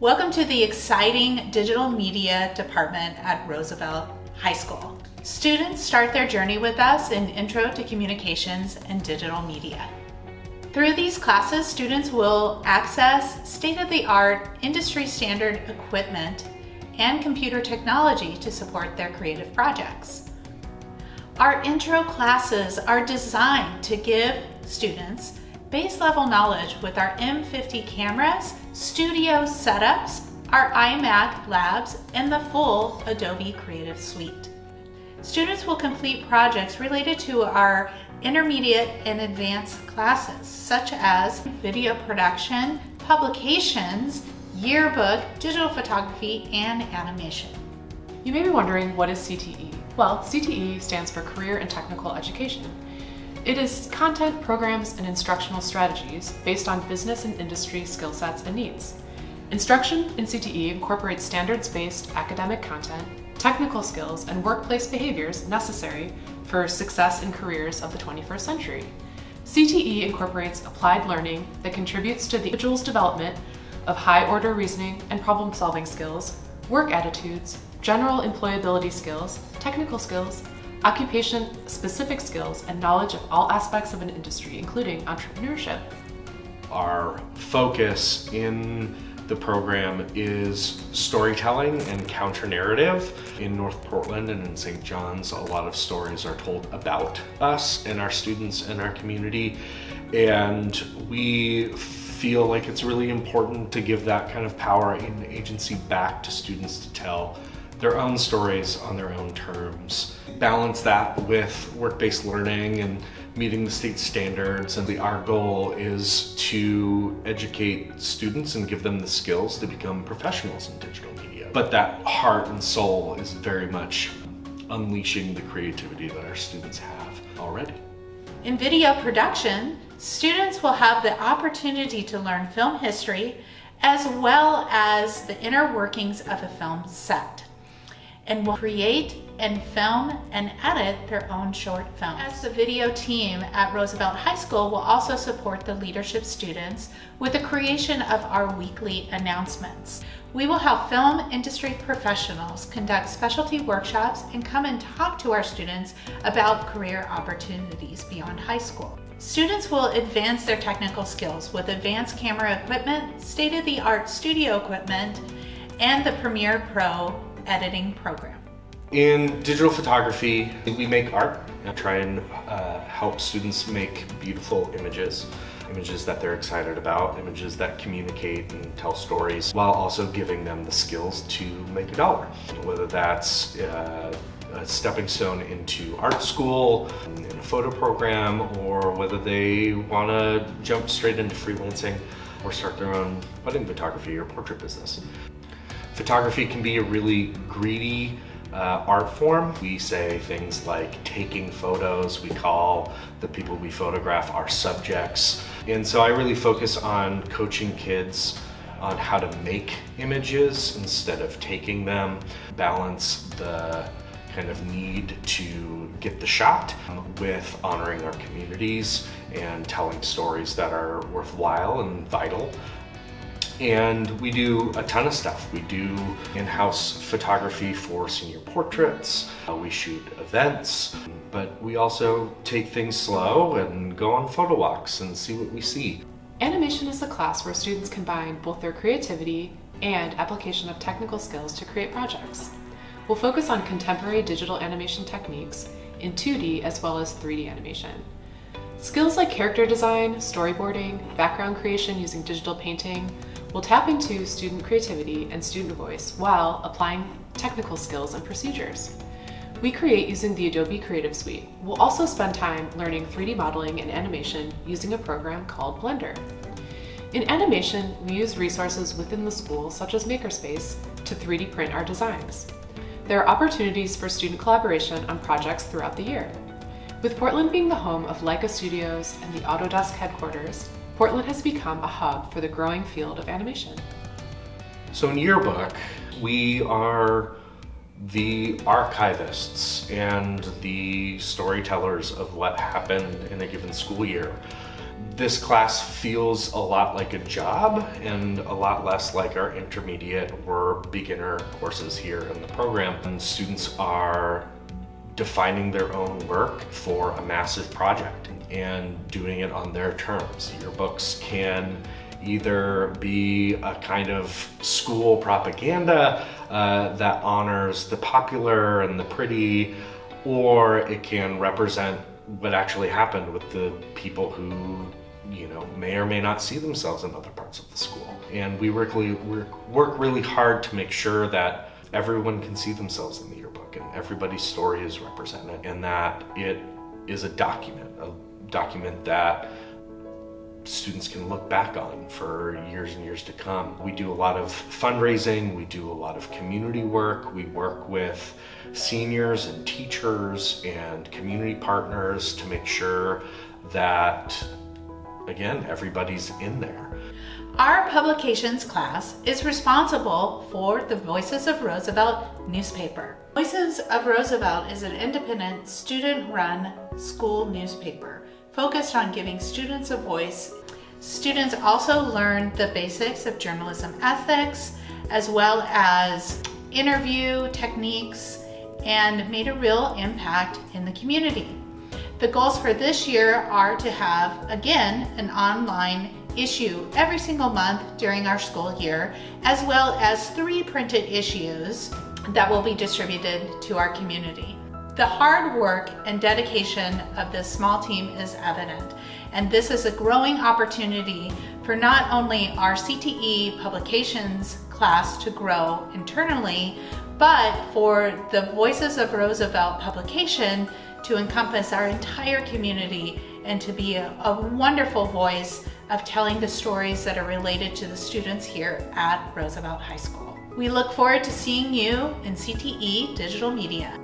Welcome to the exciting digital media department at Roosevelt High School. Students start their journey with us in Intro to Communications and Digital Media. Through these classes, students will access state-of-the-art, industry-standard equipment and computer technology to support their creative projects. Our intro classes are designed to give students base-level knowledge with our M50 cameras, studio setups, our iMac labs, and the full Adobe Creative Suite. Students will complete projects related to our intermediate and advanced classes, such as video production, publications, yearbook, digital photography, and animation. You may be wondering, what is CTE? Well, CTE stands for Career and Technical Education. It is content, programs, and instructional strategies based on business and industry skill sets and needs. Instruction in CTE incorporates standards-based academic content, technical skills, and workplace behaviors necessary for success in careers of the 21st century. CTE incorporates applied learning that contributes to the individual's development of high-order reasoning and problem-solving skills, work attitudes, general employability skills, technical skills, occupation-specific skills, and knowledge of all aspects of an industry, including entrepreneurship. Our focus in the program is storytelling and counter-narrative. In North Portland and in St. John's, a lot of stories are told about us and our students and our community, and we feel like it's really important to give that kind of power and agency back to students to tell their own stories on their own terms. Balance that with work-based learning and meeting the state standards, and our goal is to educate students and give them the skills to become professionals in digital media. But that heart and soul is very much unleashing the creativity that our students have already. In video production, students will have the opportunity to learn film history as well as the inner workings of a film set, and will create and film and edit their own short films. As the video team at Roosevelt High School will also support the leadership students with the creation of our weekly announcements. We will have film industry professionals conduct specialty workshops and come and talk to our students about career opportunities beyond high school. Students will advance their technical skills with advanced camera equipment, state-of-the-art studio equipment, and the Premiere Pro editing program. In digital photography, we make art and try and help students make beautiful images that they're excited about, images that communicate and tell stories, while also giving them the skills to make a dollar. Whether that's a stepping stone into art school, in a photo program, or whether they want to jump straight into freelancing or start their own wedding photography or portrait business. Photography can be a really greedy art form. We say things like taking photos. We call the people we photograph our subjects. And so I really focus on coaching kids on how to make images instead of taking them, balance the kind of need to get the shot with honoring our communities and telling stories that are worthwhile and vital. And we do a ton of stuff. We do in-house photography for senior portraits, we shoot events, but we also take things slow and go on photo walks and see what we see. Animation is a class where students combine both their creativity and application of technical skills to create projects. We'll focus on contemporary digital animation techniques in 2D as well as 3D animation. Skills like character design, storyboarding, background creation using digital painting will tap into student creativity and student voice while applying technical skills and procedures. We create using the Adobe Creative Suite. We'll also spend time learning 3D modeling and animation using a program called Blender. In animation, we use resources within the school, such as Makerspace, to 3D print our designs. There are opportunities for student collaboration on projects throughout the year. With Portland being the home of Leica Studios and the Autodesk headquarters, Portland has become a hub for the growing field of animation. So in Yearbook, we are the archivists and the storytellers of what happened in a given school year. This class feels a lot like a job and a lot less like our intermediate or beginner courses here in the program. And students are defining their own work for a massive project and doing it on their terms. Your books can either be a kind of school propaganda that honors the popular and the pretty, or it can represent what actually happened with the people who, may or may not see themselves in other parts of the school. And we work really hard to make sure that everyone can see themselves in the yearbook and everybody's story is represented, and that it is a document that students can look back on for years and years to come. We do a lot of fundraising, we do a lot of community work, we work with seniors and teachers and community partners to make sure that, again, everybody's in there. Our publications class is responsible for the Voices of Roosevelt newspaper. Voices of Roosevelt is an independent, student-run school newspaper focused on giving students a voice. Students also learn the basics of journalism ethics, as well as interview techniques, and made a real impact in the community. The goals for this year are to have, again, an online issue every single month during our school year, as well as 3 printed issues that will be distributed to our community. The hard work and dedication of this small team is evident, and this is a growing opportunity for not only our CTE publications class to grow internally, but for the Voices of Roosevelt publication to encompass our entire community and to be a wonderful voice of telling the stories that are related to the students here at Roosevelt High School. We look forward to seeing you in CTE Digital Media.